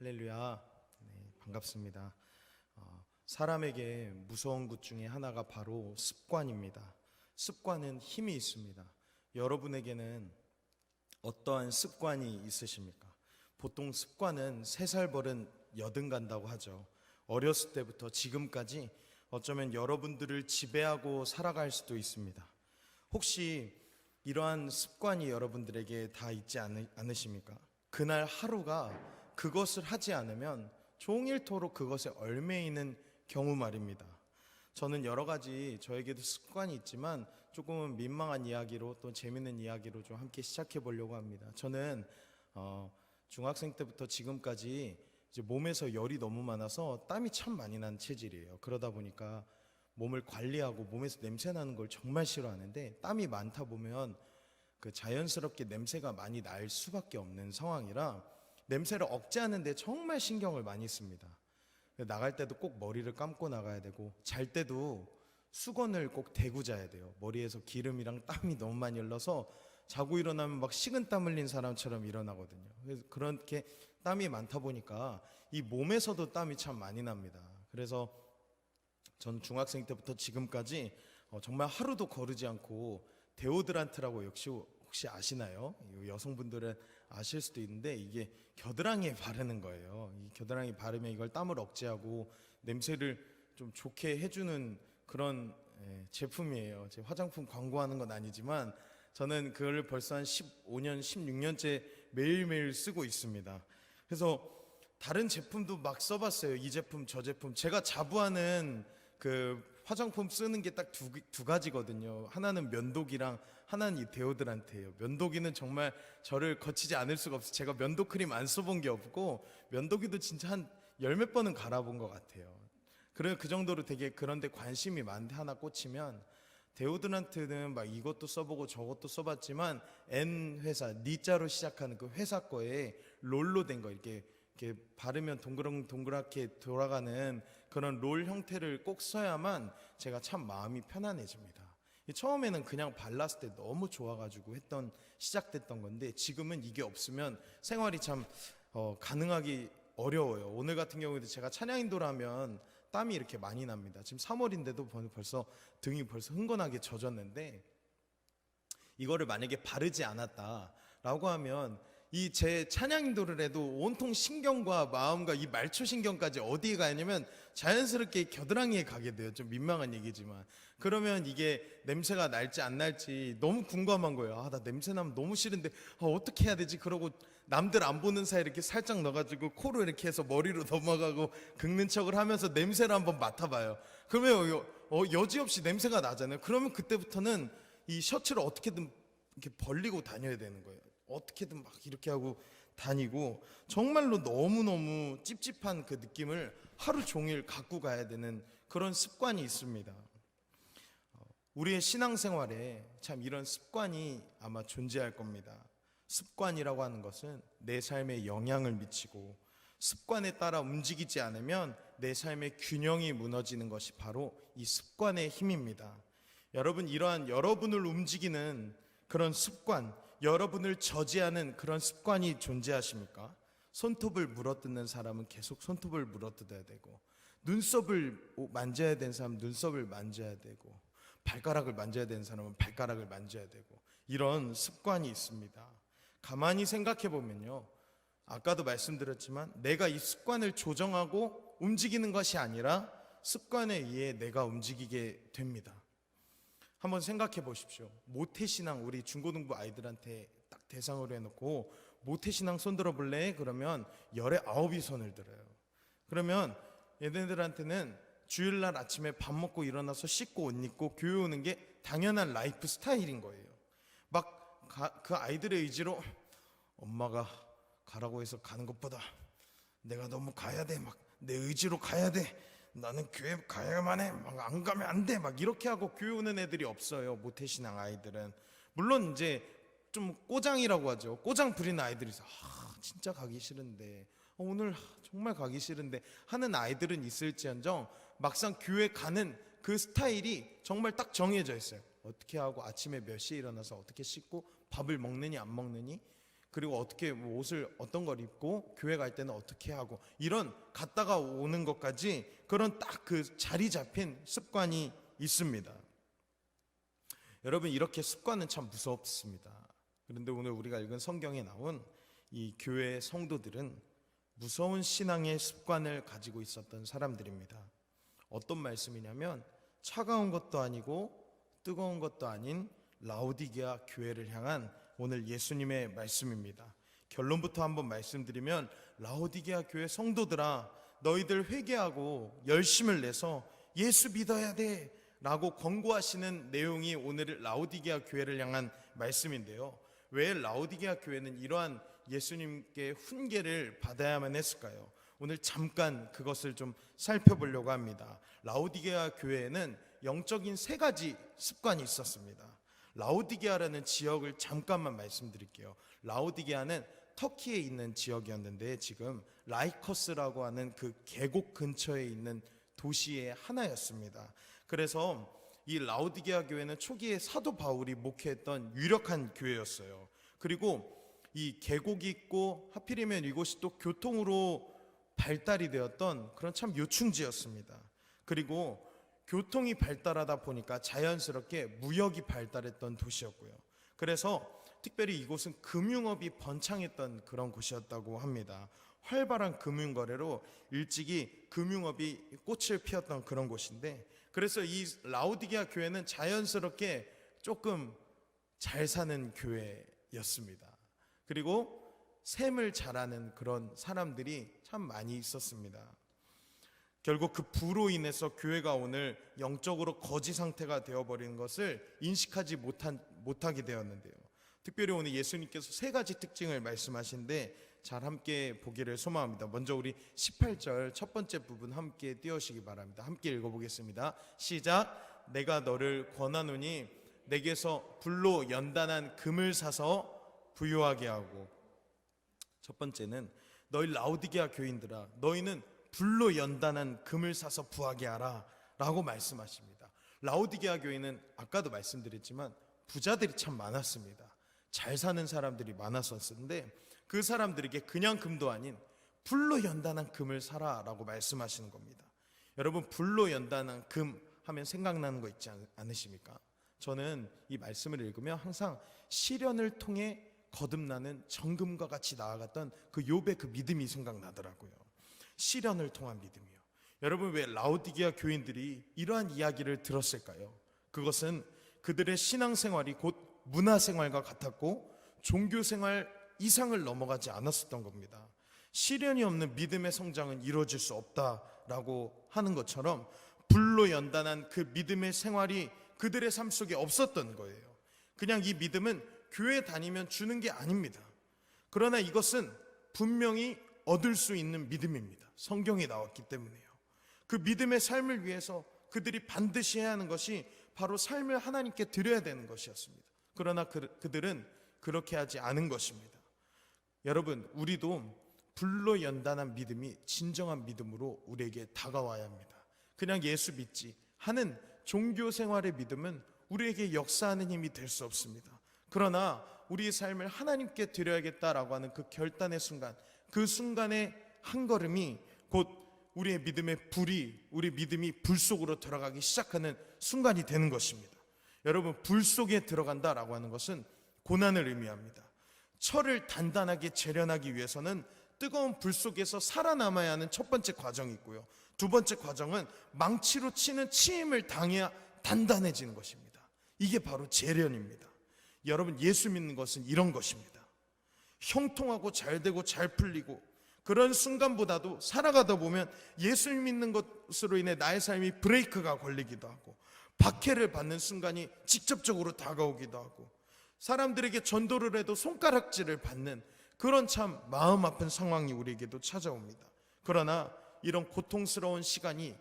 할렐루야. 네, 반갑습니다. 사람에게 무서운 것 중에 하나가 바로 습관입니다. 습관은 힘이 있습니다. 여러분에게는 어떠한 습관이 있으십니까? 보통 습관은 3살 버른 여든 간다고 하죠. 어렸을 때부터 지금까지 어쩌면 여러분들을 지배하고 살아갈 수도 있습니다. 혹시 이러한 습관이 여러분들에게 다 있지 않으십니까? 그날 하루가 그것을 하지 않으면 종일토록 그것에 얽매이는 경우 말입니다. 저는 여러 가지 저에게도 습관이 있지만 조금은 민망한 이야기로 또 재밌는 이야기로 좀 함께 시작해 보려고 합니다. 저는 중학생 때부터 지금까지 이제 몸에서 열이 너무 많아서 땀이 참 많이 난 체질이에요. 그러다 보니까 몸을 관리하고 몸에서 냄새 나는 걸 정말 싫어하는데, 땀이 많다 보면 그 자연스럽게 냄새가 많이 날 수밖에 없는 상황이라 냄새를 억제하는데 정말 신경을 많이 씁니다. 나갈 때도 꼭 머리를 감고 나가야 되고, 잘 때도 수건을 꼭 대고 자야 돼요. 머리에서 기름이랑 땀이 너무 많이 흘러서 자고 일어나면 막 식은땀 흘린 사람처럼 일어나거든요. 그래서 그렇게 땀이 많다 보니까 이 몸에서도 땀이 참 많이 납니다. 그래서 전 중학생 때부터 지금까지 정말 하루도 거르지 않고 데오드란트라고, 역시 혹시 아시나요? 여성분들은 아실 수도 있는데 이게 겨드랑이에 바르는 거예요. 이 겨드랑이 바르면 이걸 땀을 억제하고 냄새를 좀 좋게 해주는 그런 제품이에요. 제 화장품 광고하는 건 아니지만 저는 그걸 벌써 한 15년, 16년째 매일매일 쓰고 있습니다. 그래서 다른 제품도 막 써봤어요. 이 제품, 저 제품. 제가 자부하는 그 화장품 쓰는 게 딱 두 가지거든요. 하나는 면도기랑 하나는 이 데오드란트예요. 면도기는 정말 저를 거치지 않을 수가 없어요. 제가 면도 크림 안 써본 게 없고, 면도기도 진짜 한 10몇 번은 갈아본 것 같아요. 그래, 그 정도로 되게 그런데 관심이 많은데, 하나 꽂히면 데오드란트는 막 이것도 써보고 저것도 써봤지만 N 회사, 니자로 시작하는 그 회사 거에 롤로 된 거, 이렇게 바르면 동그랗게 돌아가는 그런 롤 형태를 꼭 써야만 제가 참 마음이 편안해집니다. 처음에는 그냥 발랐을 때 너무 좋아가지고 시작됐던 건데, 지금은 이게 없으면 생활이 참 가능하기 어려워요. 오늘 같은 경우에도 제가 찬양인도를 하면 땀이 이렇게 많이 납니다. 지금 3월인데도 벌써 등이 벌써 흥건하게 젖었는데, 이거를 만약에 바르지 않았다라고 하면 이 제 찬양인도를 해도 온통 신경과 마음과 이 말초신경까지 어디에 가냐면 자연스럽게 겨드랑이에 가게 돼요. 좀 민망한 얘기지만. 그러면 이게 냄새가 날지 안 날지 너무 궁금한 거예요. 나 냄새 나면 너무 싫은데 어떻게 해야 되지? 그러고 남들 안 보는 사이에 이렇게 살짝 넣어가지고 코로 이렇게 해서 머리로 넘어가고 긁는 척을 하면서 냄새를 한번 맡아봐요. 그러면 여지없이 냄새가 나잖아요. 그러면 그때부터는 이 셔츠를 어떻게든 이렇게 벌리고 다녀야 되는 거예요. 어떻게든 막 이렇게 하고 다니고, 정말로 너무너무 찝찝한 그 느낌을 하루 종일 갖고 가야 되는 그런 습관이 있습니다. 우리의 신앙생활에 참 이런 습관이 아마 존재할 겁니다. 습관이라고 하는 것은 내 삶에 영향을 미치고, 습관에 따라 움직이지 않으면 내 삶의 균형이 무너지는 것이 바로 이 습관의 힘입니다. 여러분, 이러한 여러분을 움직이는 그런 습관, 여러분을 저지하는 그런 습관이 존재하십니까? 손톱을 물어뜯는 사람은 계속 손톱을 물어뜯어야 되고, 눈썹을 만져야 되는 사람은 눈썹을 만져야 되고, 발가락을 만져야 되는 사람은 발가락을 만져야 되고, 이런 습관이 있습니다. 가만히 생각해 보면요, 아까도 말씀드렸지만 내가 이 습관을 조정하고 움직이는 것이 아니라 습관에 의해 내가 움직이게 됩니다. 한번 생각해 보십시오. 모태신앙, 우리 중고등부 아이들한테 딱 대상으로 해놓고 모태신앙 손 들어볼래? 그러면 19이 손을 들어요. 그러면 얘네들한테는 주일날 아침에 밥 먹고 일어나서 씻고 옷 입고 교회 오는 게 당연한 라이프 스타일인 거예요. 막 그 아이들의 의지로 엄마가 가라고 해서 가는 것보다 내가 너무 가야 돼, 막 내 의지로 가야 돼, 나는 교회 가야만 해, 막 안 가면 안 돼, 막 이렇게 하고 교회 오는 애들이 없어요. 모태신앙 아이들은. 물론 이제 좀 꼬장이라고 하죠. 꼬장 부리는 아이들이 있어. 진짜 가기 싫은데, 오늘 정말 가기 싫은데 하는 아이들은 있을지언정, 막상 교회 가는 그 스타일이 정말 딱 정해져 있어요. 어떻게 하고 아침에 몇 시에 일어나서 어떻게 씻고 밥을 먹느니 안 먹느니, 그리고 어떻게 뭐 옷을 어떤 걸 입고 교회 갈 때는 어떻게 하고 이런 갔다가 오는 것까지 그런 딱 그 자리 잡힌 습관이 있습니다. 여러분, 이렇게 습관은 참 무섭습니다. 그런데 오늘 우리가 읽은 성경에 나온 이 교회 성도들은 무서운 신앙의 습관을 가지고 있었던 사람들입니다. 어떤 말씀이냐면 차가운 것도 아니고 뜨거운 것도 아닌 라오디게아 교회를 향한 오늘 예수님의 말씀입니다. 결론부터 한번 말씀드리면, 라오디게아 교회 성도들아, 너희들 회개하고 열심을 내서 예수 믿어야 돼 라고 권고하시는 내용이 오늘 라오디게아 교회를 향한 말씀인데요. 왜 라오디게아 교회는 이러한 예수님께 훈계를 받아야만 했을까요? 오늘 잠깐 그것을 좀 살펴보려고 합니다. 라오디게아 교회에는 영적인 세 가지 습관이 있었습니다. 라오디게아라는 지역을 잠깐만 말씀드릴게요. 라오디게아는 터키에 있는 지역이었는데 지금 라이커스라고 하는 그 계곡 근처에 있는 도시의 하나였습니다. 그래서 이 라오디게아 교회는 초기에 사도 바울이 목회했던 유력한 교회였어요. 그리고 이 계곡이 있고 하필이면 이곳이 또 교통으로 발달이 되었던 그런 참 요충지였습니다. 그리고 교통이 발달하다 보니까 자연스럽게 무역이 발달했던 도시였고요. 그래서 특별히 이곳은 금융업이 번창했던 그런 곳이었다고 합니다. 활발한 금융거래로 일찍이 금융업이 꽃을 피웠던 그런 곳인데, 그래서 이 라오디게아 교회는 자연스럽게 조금 잘 사는 교회였습니다. 그리고 셈을 잘하는 그런 사람들이 참 많이 있었습니다. 결국 그 부로 인해서 교회가 오늘 영적으로 거지 상태가 되어버리는 것을 인식하지 못하게 되었는데요. 특별히 오늘 예수님께서 세 가지 특징을 말씀하신데 잘 함께 보기를 소망합니다. 먼저 우리 18절 첫 번째 부분 함께 띄우시기 바랍니다. 함께 읽어보겠습니다. 시작. 내가 너를 권하노니 내게서 불로 연단한 금을 사서 부유하게 하고. 첫 번째는 너희 라오디게아 교인들아, 너희는 불로 연단한 금을 사서 부하게 하라 라고 말씀하십니다. 라오디게아 교인은 아까도 말씀드렸지만 부자들이 참 많았습니다. 잘 사는 사람들이 많았었는데 그 사람들에게 그냥 금도 아닌 불로 연단한 금을 사라 라고 말씀하시는 겁니다. 여러분, 불로 연단한 금 하면 생각나는 거 있지 않으십니까? 저는 이 말씀을 읽으면 항상 시련을 통해 거듭나는 정금과 같이 나아갔던 그 욥의 그 믿음이 생각나더라고요. 시련을 통한 믿음이요. 여러분, 왜 라오디게아 교인들이 이러한 이야기를 들었을까요? 그것은 그들의 신앙생활이 곧 문화생활과 같았고 종교생활 이상을 넘어가지 않았었던 겁니다. 시련이 없는 믿음의 성장은 이루어질 수 없다라고 하는 것처럼 불로 연단한 그 믿음의 생활이 그들의 삶 속에 없었던 거예요. 그냥 이 믿음은 교회 다니면 주는 게 아닙니다. 그러나 이것은 분명히 얻을 수 있는 믿음입니다. 성경에 나왔기 때문에요. 그 믿음의 삶을 위해서 그들이 반드시 해야 하는 것이 바로 삶을 하나님께 드려야 되는 것이었습니다. 그러나 그들은 그렇게 하지 않은 것입니다. 여러분, 우리도 불로 연단한 믿음이 진정한 믿음으로 우리에게 다가와야 합니다. 그냥 예수 믿지 하는 종교 생활의 믿음은 우리에게 역사하는 힘이 될 수 없습니다. 그러나 우리의 삶을 하나님께 드려야겠다라고 하는 그 결단의 순간, 그 순간의 한 걸음이 곧 우리의 믿음의 불이, 우리 믿음이 불 속으로 들어가기 시작하는 순간이 되는 것입니다. 여러분, 불 속에 들어간다라고 하는 것은 고난을 의미합니다. 철을 단단하게 재련하기 위해서는 뜨거운 불 속에서 살아남아야 하는 첫 번째 과정이 있고요. 두 번째 과정은 망치로 치는 치임을 당해야 단단해지는 것입니다. 이게 바로 재련입니다. 여러분, 예수 믿는 것은 이런 것입니다. 형통하고 잘 되고 잘 풀리고 그런 순간보다도 살아가다 보면 예수 믿는 것으로 인해 나의 삶이 브레이크가 걸리기도 하고 박해를 받는 순간이 직접적으로 다가오기도 하고 사람들에게 전도를 해도 손가락질을 받는 그런 참 마음 아픈 상황이 우리에게도 찾아옵니다. 그러나 이런 고통스러운 시간이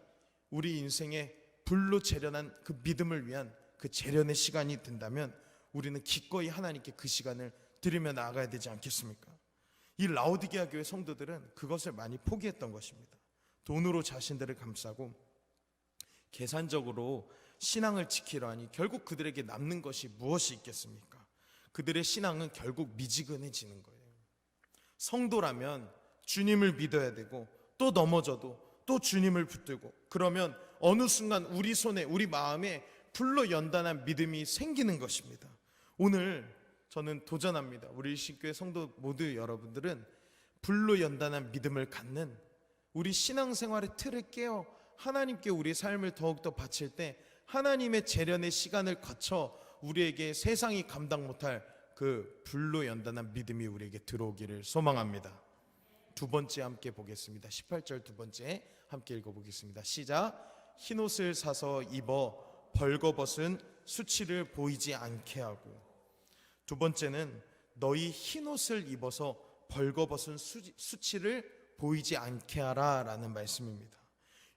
우리 인생의 불로 재련한 그 믿음을 위한 그 재련의 시간이 된다면 우리는 기꺼이 하나님께 그 시간을 드리며 나아가야 되지 않겠습니까? 이 라오디게아 교회 성도들은 그것을 많이 포기했던 것입니다. 돈으로 자신들을 감싸고 계산적으로 신앙을 지키려 하니 결국 그들에게 남는 것이 무엇이 있겠습니까? 그들의 신앙은 결국 미지근해지는 거예요. 성도라면 주님을 믿어야 되고, 또 넘어져도 또 주님을 붙들고, 그러면 어느 순간 우리 손에, 우리 마음에 불로 연단한 믿음이 생기는 것입니다. 오늘 저는 도전합니다. 우리 일신교회 성도 모두 여러분들은 불로 연단한 믿음을 갖는 우리 신앙생활의 틀을 깨어 하나님께 우리 삶을 더욱더 바칠 때 하나님의 재련의 시간을 거쳐 우리에게 세상이 감당 못할 그 불로 연단한 믿음이 우리에게 들어오기를 소망합니다. 두 번째 함께 보겠습니다. 18절 두 번째 함께 읽어보겠습니다. 시작. 흰옷을 사서 입어 벌거벗은 수치를 보이지 않게 하고. 두 번째는 너희 흰옷을 입어서 벌거벗은 수치를 보이지 않게 하라 라는 말씀입니다.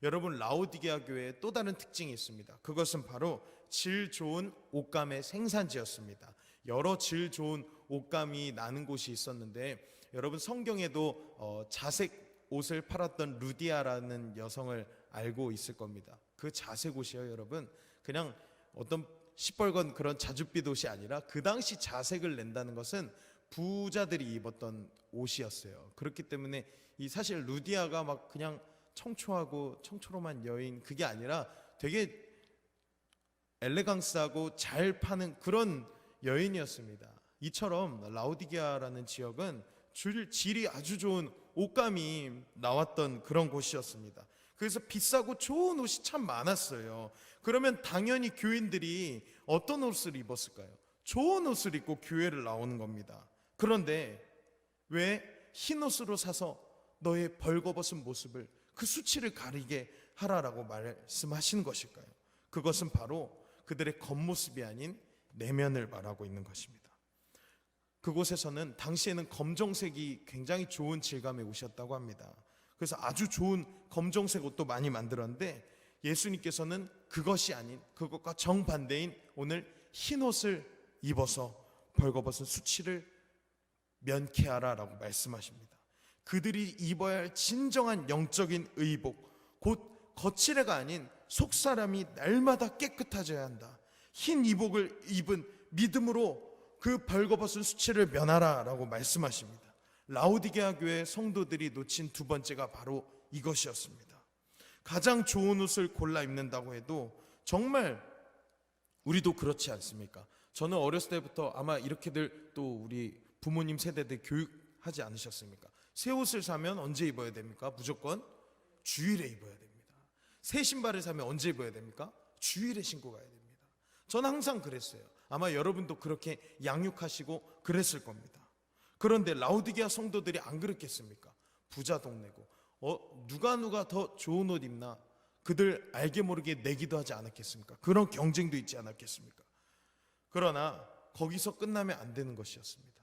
여러분, 라오디게아 교회에 또 다른 특징이 있습니다. 그것은 바로 질 좋은 옷감의 생산지였습니다. 여러 질 좋은 옷감이 나는 곳이 있었는데, 여러분 성경에도 자색 옷을 팔았던 루디아라는 여성을 알고 있을 겁니다. 그 자색 옷이요, 여러분, 그냥 어떤 시뻘건 그런 자줏빛 옷이 아니라 그 당시 자색을 낸다는 것은 부자들이 입었던 옷이었어요. 그렇기 때문에 이 사실 루디아가 막 그냥 청초하고 청초로만 여인, 그게 아니라 되게 엘레강스하고 잘 파는 그런 여인이었습니다. 이처럼 라오디게아라는 지역은 질이 아주 좋은 옷감이 나왔던 그런 곳이었습니다. 그래서 비싸고 좋은 옷이 참 많았어요. 그러면 당연히 교인들이 어떤 옷을 입었을까요? 좋은 옷을 입고 교회를 나오는 겁니다. 그런데 왜 흰옷으로 사서 너의 벌거벗은 모습을, 그 수치를 가리게 하라라고 말씀하시는 것일까요? 그것은 바로 그들의 겉모습이 아닌 내면을 말하고 있는 것입니다. 그곳에서는 당시에는 검정색이 굉장히 좋은 질감의 옷이었다고 합니다. 그래서 아주 좋은 검정색 옷도 많이 만들었는데, 예수님께서는 그것이 아닌, 그것과 정반대인 오늘 흰옷을 입어서 벌거벗은 수치를 면케하라 라고 말씀하십니다. 그들이 입어야 할 진정한 영적인 의복, 곧 거칠애가 아닌 속사람이 날마다 깨끗해져야 한다. 흰 이복을 입은 믿음으로 그 벌거벗은 수치를 면하라 라고 말씀하십니다. 라오디게아 교회 성도들이 놓친 두 번째가 바로 이것이었습니다. 가장 좋은 옷을 골라 입는다고 해도 정말 우리도 그렇지 않습니까? 저는 어렸을 때부터 아마 이렇게들 또 우리 부모님 세대들 교육하지 않으셨습니까? 새 옷을 사면 언제 입어야 됩니까? 무조건 주일에 입어야 됩니다. 새 신발을 사면 언제 입어야 됩니까? 주일에 신고 가야 됩니다. 저는 항상 그랬어요. 아마 여러분도 그렇게 양육하시고 그랬을 겁니다. 그런데 라오디게아 성도들이 안 그랬겠습니까? 부자 동네고 누가 더 좋은 옷 입나 그들 알게 모르게 내기도 하지 않았겠습니까? 그런 경쟁도 있지 않았겠습니까? 그러나 거기서 끝나면 안 되는 것이었습니다.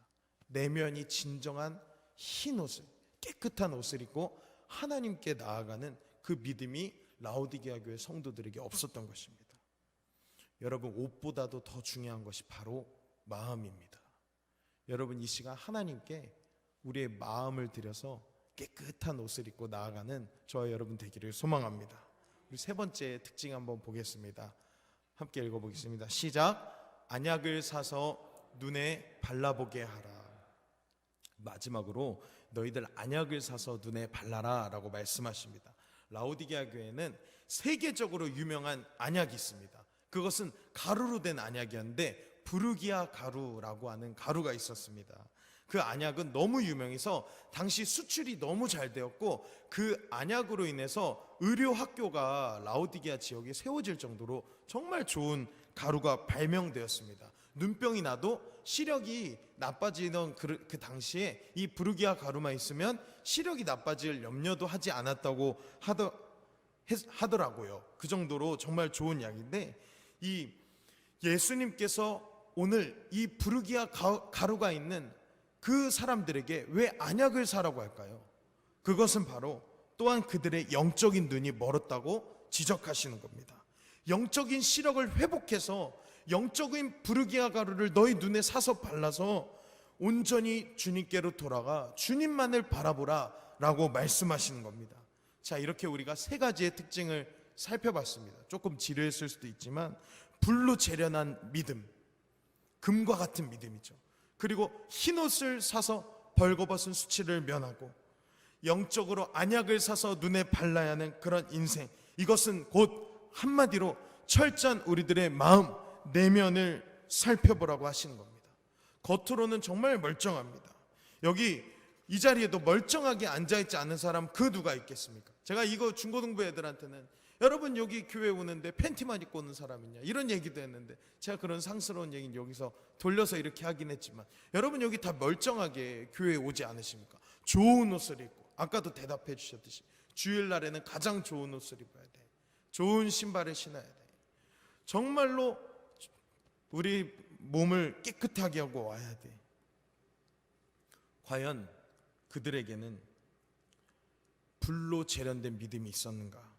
내면이 진정한 흰 옷을, 깨끗한 옷을 입고 하나님께 나아가는 그 믿음이 라오디게아 교회 성도들에게 없었던 것입니다. 여러분, 옷보다도 더 중요한 것이 바로 마음입니다. 여러분, 이 시간 하나님께 우리의 마음을 들여서 깨끗한 옷을 입고 나아가는 저와 여러분 되기를 소망합니다. 우리 세 번째 특징 한번 보겠습니다. 함께 읽어보겠습니다. 시작. 안약을 사서 눈에 발라보게 하라. 마지막으로 너희들 안약을 사서 눈에 발라라 라고 말씀하십니다. 라오디게아 교회는 세계적으로 유명한 안약이 있습니다. 그것은 가루로 된 안약이었는데 부르기아 가루라고 하는 가루가 있었습니다. 그 안약은 너무 유명해서 당시 수출이 너무 잘 되었고, 그 안약으로 인해서 의료학교가 라오디게아 지역에 세워질 정도로 정말 좋은 가루가 발명되었습니다. 눈병이 나도 시력이 나빠지던 그 당시에 이 부르기아 가루만 있으면 시력이 나빠질 염려도 하지 않았다고 하더라고요. 그 정도로 정말 좋은 약인데, 이 예수님께서 오늘 이 부르기아 가루가 있는 그 사람들에게 왜 안약을 사라고 할까요? 그것은 바로 또한 그들의 영적인 눈이 멀었다고 지적하시는 겁니다. 영적인 시력을 회복해서 영적인 부르기아 가루를 너희 눈에 사서 발라서 온전히 주님께로 돌아가 주님만을 바라보라 라고 말씀하시는 겁니다. 자, 이렇게 우리가 세 가지의 특징을 살펴봤습니다. 조금 지루했을 수도 있지만 불로 재련한 믿음, 금과 같은 믿음이죠. 그리고 흰옷을 사서 벌거벗은 수치를 면하고 영적으로 안약을 사서 눈에 발라야 하는 그런 인생, 이것은 곧 한마디로 철저한 우리들의 마음, 내면을 살펴보라고 하시는 겁니다. 겉으로는 정말 멀쩡합니다. 여기 이 자리에도 멀쩡하게 앉아있지 않은 사람 그 누가 있겠습니까? 제가 이거 중고등부 애들한테는 여러분 여기 교회 오는데 팬티만 입고 오는 사람 있냐 이런 얘기도 했는데, 제가 그런 상스러운 얘기는 여기서 돌려서 이렇게 하긴 했지만, 여러분 여기 다 멀쩡하게 교회에 오지 않으십니까? 좋은 옷을 입고, 아까도 대답해 주셨듯이 주일날에는 가장 좋은 옷을 입어야 돼, 좋은 신발을 신어야 돼, 정말로 우리 몸을 깨끗하게 하고 와야 돼. 과연 그들에게는 불로 재련된 믿음이 있었는가?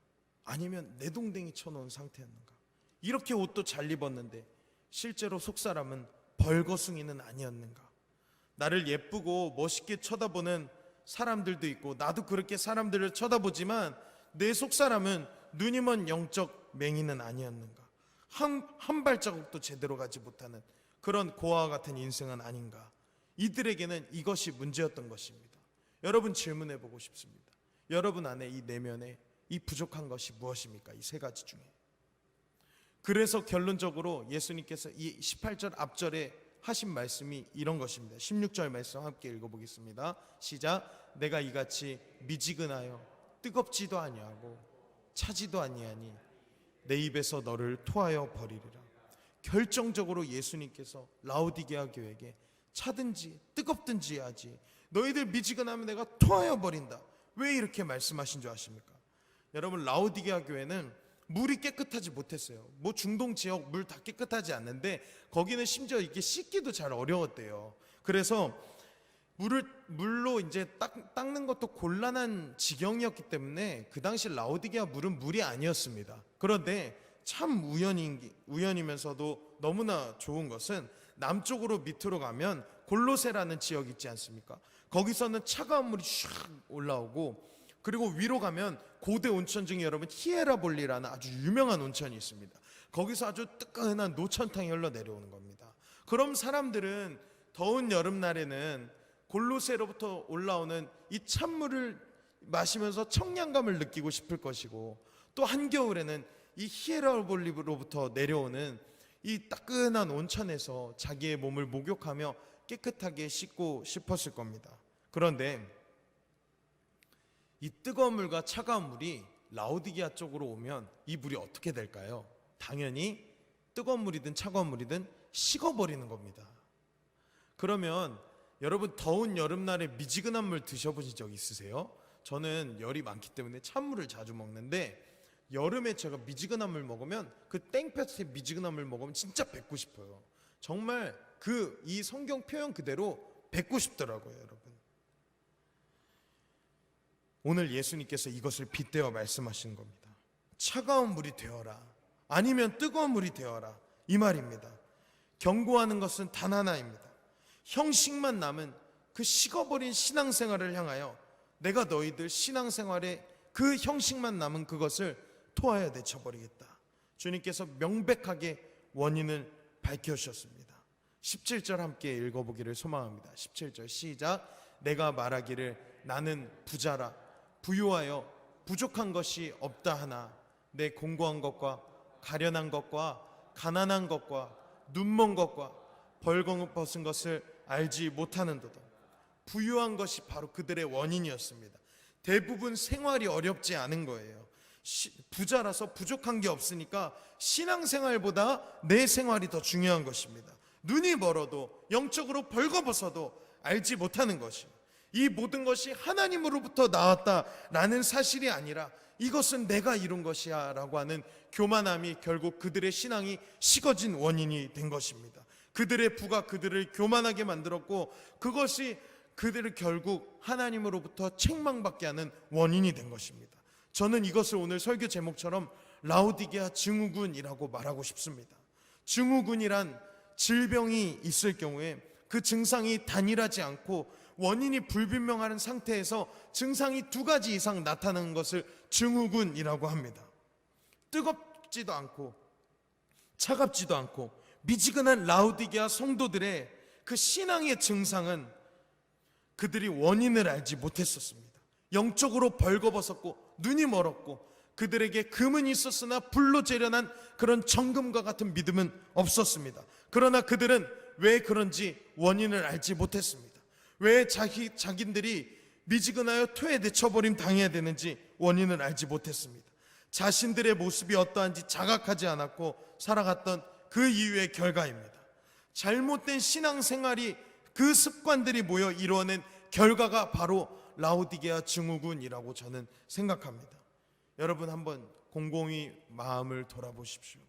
아니면 내동댕이 쳐놓은 상태였는가? 이렇게 옷도 잘 입었는데 실제로 속사람은 벌거숭이는 아니었는가? 나를 예쁘고 멋있게 쳐다보는 사람들도 있고, 나도 그렇게 사람들을 쳐다보지만 내 속사람은 눈이 먼 영적 맹인은 아니었는가? 한 발자국도 제대로 가지 못하는 그런 고아와 같은 인생은 아닌가? 이들에게는 이것이 문제였던 것입니다. 여러분 질문해 보고 싶습니다. 여러분 안에 이 내면에 이 부족한 것이 무엇입니까? 이 세 가지 중에. 그래서 결론적으로 예수님께서 이 18절 앞절에 하신 말씀이 이런 것입니다. 16절 말씀 함께 읽어보겠습니다. 시작. 내가 이같이 미지근하여 뜨겁지도 아니하고 차지도 아니하니 내 입에서 너를 토하여 버리리라. 결정적으로 예수님께서 라오디게아 교회에게 차든지 뜨겁든지 하지, 너희들 미지근하면 내가 토하여 버린다. 왜 이렇게 말씀하신 줄 아십니까? 여러분, 라오디게아 교회는 물이 깨끗하지 못했어요. 뭐 중동 지역 물 다 깨끗하지 않는데 거기는 심지어 이게 씻기도 잘 어려웠대요. 그래서 물로 이제 닦는 것도 곤란한 지경이었기 때문에 그 당시 라오디게아 물은 물이 아니었습니다. 그런데 참 우연이면서도 너무나 좋은 것은 남쪽으로 밑으로 가면 골로세라는 지역이 있지 않습니까? 거기서는 차가운 물이 샥 올라오고, 그리고 위로 가면 고대 온천 중에 여러분 히에라볼리라는 아주 유명한 온천이 있습니다. 거기서 아주 뜨끈한 노천탕이 흘러내려오는 겁니다. 그럼 사람들은 더운 여름날에는 골로새로부터 올라오는 이 찬물을 마시면서 청량감을 느끼고 싶을 것이고, 또 한겨울에는 이 히에라볼리로부터 내려오는 이 따끈한 온천에서 자기의 몸을 목욕하며 깨끗하게 씻고 싶었을 겁니다. 그런데 이 뜨거운 물과 차가운 물이 라오디게아 쪽으로 오면 이 물이 어떻게 될까요? 당연히 뜨거운 물이든 차가운 물이든 식어버리는 겁니다. 그러면 여러분, 더운 여름날에 미지근한 물 드셔보신 적 있으세요? 저는 열이 많기 때문에 찬물을 자주 먹는데, 여름에 제가 미지근한 물 먹으면, 그 땡볕에 미지근한 물 먹으면 진짜 뱉고 싶어요. 정말 이 성경 표현 그대로 뱉고 싶더라고요, 여러분. 오늘 예수님께서 이것을 빗대어 말씀하시는 겁니다. 차가운 물이 되어라, 아니면 뜨거운 물이 되어라, 이 말입니다. 경고하는 것은 단 하나입니다. 형식만 남은 그 식어버린 신앙생활을 향하여 내가 너희들 신앙생활에 그 형식만 남은 그것을 토하여 내쳐버리겠다. 주님께서 명백하게 원인을 밝혀주셨습니다. 17절 함께 읽어보기를 소망합니다. 17절 시작. 내가 말하기를 나는 부자라 부유하여 부족한 것이 없다 하나 내 공고한 것과 가련한 것과 가난한 것과 눈먼 것과 벌거벗은 것을 알지 못하는도다. 부유한 것이 바로 그들의 원인이었습니다. 대부분 생활이 어렵지 않은 거예요. 부자라서 부족한 게 없으니까 신앙생활보다 내 생활이 더 중요한 것입니다. 눈이 멀어도 영적으로 벌거벗어도 알지 못하는 것이, 이 모든 것이 하나님으로부터 나왔다라는 사실이 아니라 이것은 내가 이룬 것이야 라고 하는 교만함이 결국 그들의 신앙이 식어진 원인이 된 것입니다. 그들의 부가 그들을 교만하게 만들었고, 그것이 그들을 결국 하나님으로부터 책망받게 하는 원인이 된 것입니다. 저는 이것을 오늘 설교 제목처럼 라오디게아 증후군이라고 말하고 싶습니다. 증후군이란 질병이 있을 경우에 그 증상이 단일하지 않고 원인이 불분명한 상태에서 증상이 2가지 이상 나타나는 것을 증후군이라고 합니다. 뜨겁지도 않고 차갑지도 않고 미지근한 라오디게아 성도들의 그 신앙의 증상은 그들이 원인을 알지 못했었습니다. 영적으로 벌거벗었고 눈이 멀었고 그들에게 금은 있었으나 불로 재련한 그런 정금과 같은 믿음은 없었습니다. 그러나 그들은 왜 그런지 원인을 알지 못했습니다. 왜 자기들이 미지근하여 토에 내쳐버림 당해야 되는지 원인을 알지 못했습니다. 자신들의 모습이 어떠한지 자각하지 않았고 살아갔던 그 이유의 결과입니다. 잘못된 신앙생활이, 그 습관들이 모여 이루어낸 결과가 바로 라오디게아 증후군이라고 저는 생각합니다. 여러분 한번 곰곰이 마음을 돌아보십시오.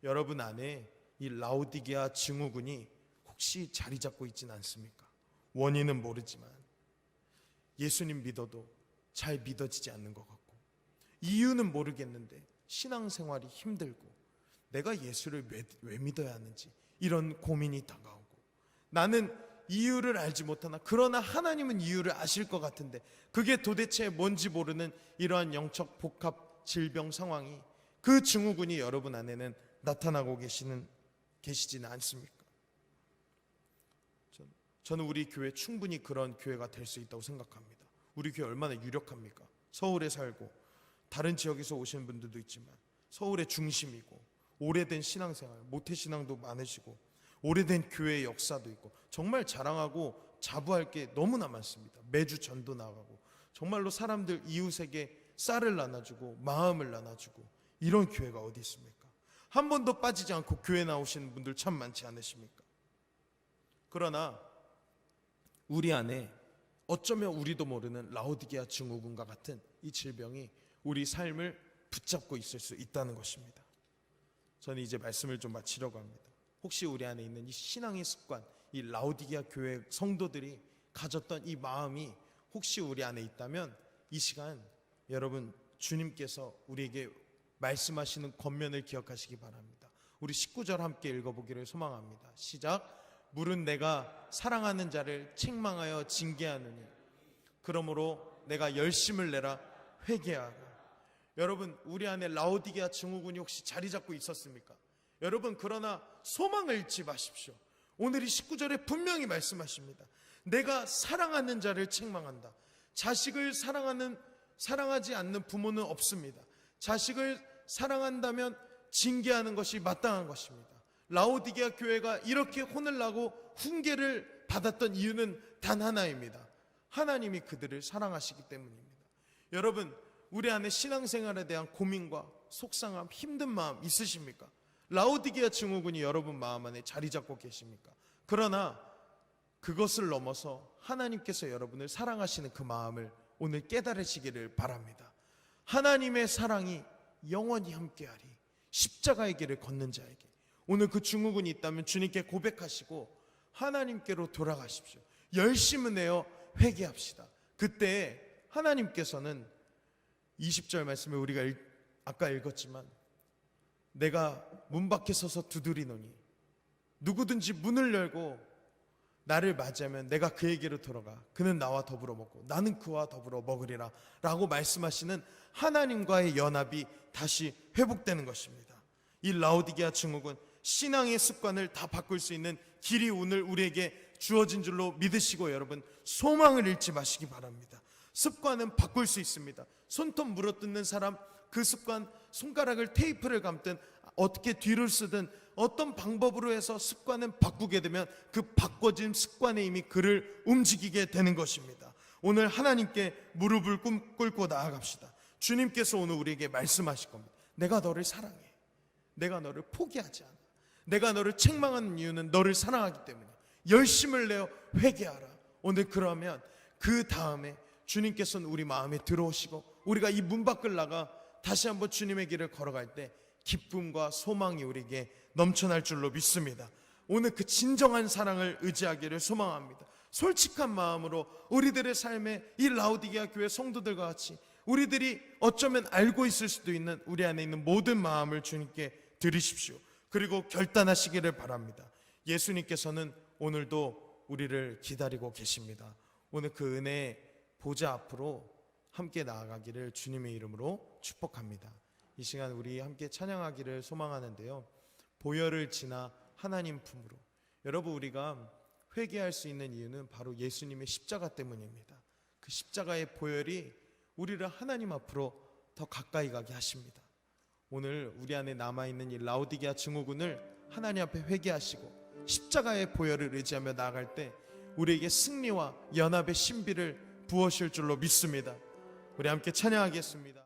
여러분 안에 이 라오디게아 증후군이 혹시 자리 잡고 있지는 않습니까? 원인은 모르지만 예수님 믿어도 잘 믿어지지 않는 것 같고, 이유는 모르겠는데 신앙생활이 힘들고, 내가 예수를 왜 믿어야 하는지 이런 고민이 다가오고, 나는 이유를 알지 못하나 그러나 하나님은 이유를 아실 것 같은데 그게 도대체 뭔지 모르는 이러한 영적 복합 질병 상황이, 그 증후군이 여러분 안에는 나타나고 계시지는 않습니까? 저는 우리 교회 충분히 그런 교회가 될 수 있다고 생각합니다. 우리 교회 얼마나 유력합니까? 서울에 살고 다른 지역에서 오시는 분들도 있지만 서울의 중심이고, 오래된 신앙생활, 모태신앙도 많으시고, 오래된 교회의 역사도 있고, 정말 자랑하고 자부할 게 너무나 많습니다. 매주 전도 나가고 정말로 사람들 이웃에게 쌀을 나눠주고 마음을 나눠주고, 이런 교회가 어디 있습니까? 한 번도 빠지지 않고 교회 나오시는 분들 참 많지 않으십니까? 그러나 우리 안에 어쩌면 우리도 모르는 라오디게아 증후군과 같은 이 질병이 우리 삶을 붙잡고 있을 수 있다는 것입니다. 저는 이제 말씀을 좀 마치려고 합니다. 혹시 우리 안에 있는 이 신앙의 습관, 이 라오디게아 교회 성도들이 가졌던 이 마음이 혹시 우리 안에 있다면, 이 시간 여러분 주님께서 우리에게 말씀하시는 권면을 기억하시기 바랍니다. 우리 19절 함께 읽어보기를 소망합니다. 시작. 물은 내가 사랑하는 자를 책망하여 징계하느니 그러므로 내가 열심을 내라 회개하라. 여러분, 우리 안에 라오디게아 증후군이 혹시 자리 잡고 있었습니까? 여러분, 그러나 소망을 잃지 마십시오. 오늘 이 19절에 분명히 말씀하십니다. 내가 사랑하는 자를 책망한다. 자식을 사랑하지 않는 부모는 없습니다. 자식을 사랑한다면 징계하는 것이 마땅한 것입니다. 라오디게아 교회가 이렇게 혼을 나고 훈계를 받았던 이유는 단 하나입니다. 하나님이 그들을 사랑하시기 때문입니다. 여러분, 우리 안에 신앙생활에 대한 고민과 속상함, 힘든 마음 있으십니까? 라오디게아 증후군이 여러분 마음 안에 자리 잡고 계십니까? 그러나 그것을 넘어서 하나님께서 여러분을 사랑하시는 그 마음을 오늘 깨달으시기를 바랍니다. 하나님의 사랑이 영원히 함께하리. 십자가의 길을 걷는 자에게. 오늘 그 증후군이 있다면 주님께 고백하시고 하나님께로 돌아가십시오. 열심을 내어 회개합시다. 그때 하나님께서는 20절 말씀에 우리가 아까 읽었지만, 내가 문 밖에 서서 두드리노니 누구든지 문을 열고 나를 맞이하면 내가 그에게로 들어가 그는 나와 더불어 먹고 나는 그와 더불어 먹으리라 라고 말씀하시는 하나님과의 연합이 다시 회복되는 것입니다. 이 라오디게아 증후군, 신앙의 습관을 다 바꿀 수 있는 길이 오늘 우리에게 주어진 줄로 믿으시고, 여러분 소망을 잃지 마시기 바랍니다. 습관은 바꿀 수 있습니다. 손톱 물어뜯는 사람, 그 습관, 손가락을 테이프를 감든 어떻게 뒤를 쓰든 어떤 방법으로 해서 습관은 바꾸게 되면 그 바꿔진 습관의 힘이 그를 움직이게 되는 것입니다. 오늘 하나님께 무릎을 꿇고 나아갑시다. 주님께서 오늘 우리에게 말씀하실 겁니다. 내가 너를 사랑해. 내가 너를 포기하지 않아. 내가 너를 책망하는 이유는 너를 사랑하기 때문에 열심을 내어 회개하라. 오늘 그러면 그 다음에 주님께서는 우리 마음에 들어오시고 우리가 이 문 밖을 나가 다시 한번 주님의 길을 걸어갈 때 기쁨과 소망이 우리에게 넘쳐날 줄로 믿습니다. 오늘 그 진정한 사랑을 의지하기를 소망합니다. 솔직한 마음으로 우리들의 삶에 이 라오디게아 교회 성도들과 같이 우리들이 어쩌면 알고 있을 수도 있는 우리 안에 있는 모든 마음을 주님께 드리십시오. 그리고 결단하시기를 바랍니다. 예수님께서는 오늘도 우리를 기다리고 계십니다. 오늘 그 은혜의 보좌 앞으로 함께 나아가기를 주님의 이름으로 축복합니다. 이 시간 우리 함께 찬양하기를 소망하는데요, 보혈을 지나 하나님 품으로. 여러분, 우리가 회개할 수 있는 이유는 바로 예수님의 십자가 때문입니다. 그 십자가의 보혈이 우리를 하나님 앞으로 더 가까이 가게 하십니다. 오늘 우리 안에 남아있는 이 라오디게아 증후군을 하나님 앞에 회개하시고 십자가의 보혈을 의지하며 나아갈 때 우리에게 승리와 연합의 신비를 부으실 줄로 믿습니다. 우리 함께 찬양하겠습니다.